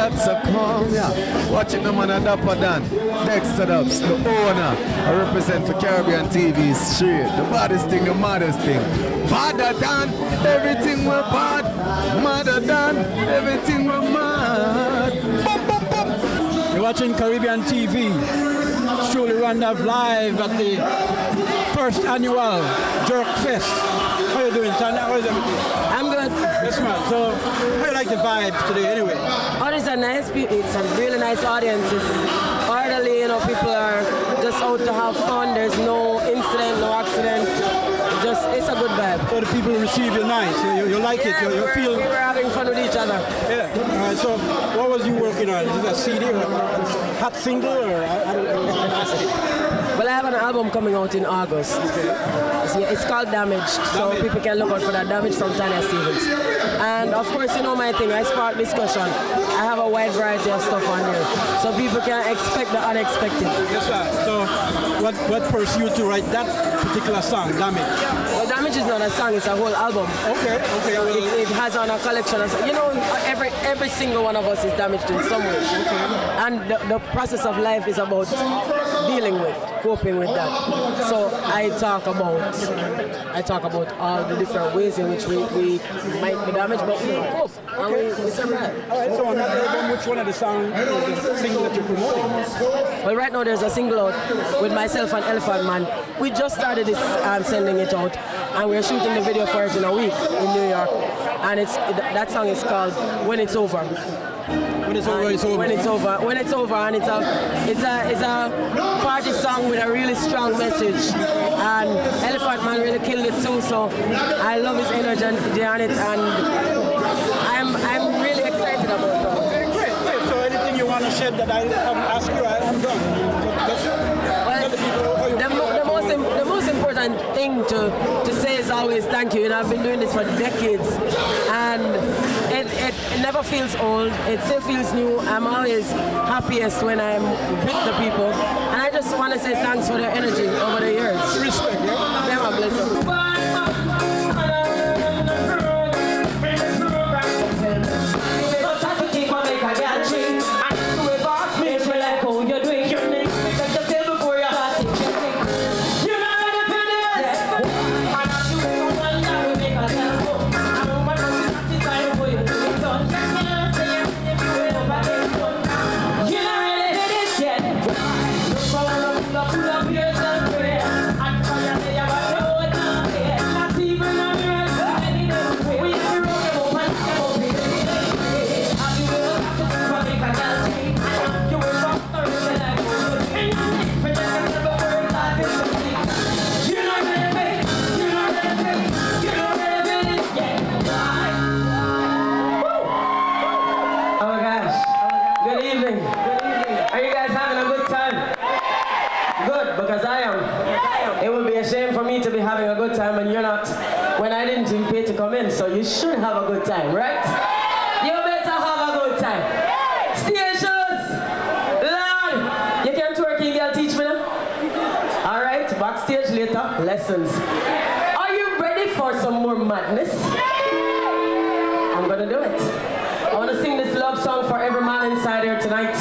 that's a calm, yeah. Watching them on a Dapper Dan. Dexter Dubs, the owner. I represent for Caribbean TV straight. The baddest thing, the maddest thing. Badder than everything we're bad. Madder than everything we're mad. Bum, bum, bum. You're watching Caribbean TV. It's truly Randolph live at the first annual Jerk Fest. How you doing, Tanya? How is everything? I'm good. Yes, man. So, how you like the vibes today, anyway? Oh, it's a nice, it's a really nice audience. It's orderly, you know, people are just out to have fun. There's no incident, no accident. It's a good vibe. So the people receive you nice. You like it. You feel. We were having fun with each other. Yeah. All right. So, what was you working on? Is it a CD or a hot single or? I don't know. Well, I have an album coming out in August. It's called Damaged, so people can look out for that. Damaged from Tanya Stevens. And of course, you know my thing, I spark discussion. I have a wide variety of stuff on here, so people can expect the unexpected. Yes, sir. So, what forced you to write that particular song, Damaged? Well, Damaged is not a song, it's a whole album. Okay. So it has on a collection of, you know, every single one of us is damaged in some way. Okay. And the process of life is about dealing with, coping with that. So I talk about all the different ways in which we might be damaged, but we cope and we survive. All right, so on that album, which one of the songs is the single that you're promoting? Well, right now there's a single out with myself and Elephant Man. We just started this sending it out, and we're shooting the video for it in a week in New York. And that song is called When It's Over. When it's over, it's over. When it's over. When it's over, and it's a party song with a really strong message. And Elephant Man really killed it too. So I love his energy on it, and I'm really excited about it. Great. So anything you want to shed that I haven't asked you, I'm done. The most important thing to say is always thank you. And I've been doing this for decades, and it never feels old. It still feels new. I'm always happiest when I'm with the people, and I just want to say thanks for their energy over the years. Respect, yeah? Yeah, my blessing. To be having a good time and you're not when I didn't even pay to come in, so you should have a good time, right? You better have a good time. Stations, Lord, you can twerking, girl, teach me now. All right, backstage later, lessons. Are you ready for some more madness? I'm gonna do it. I want to sing this love song for every man inside here tonight.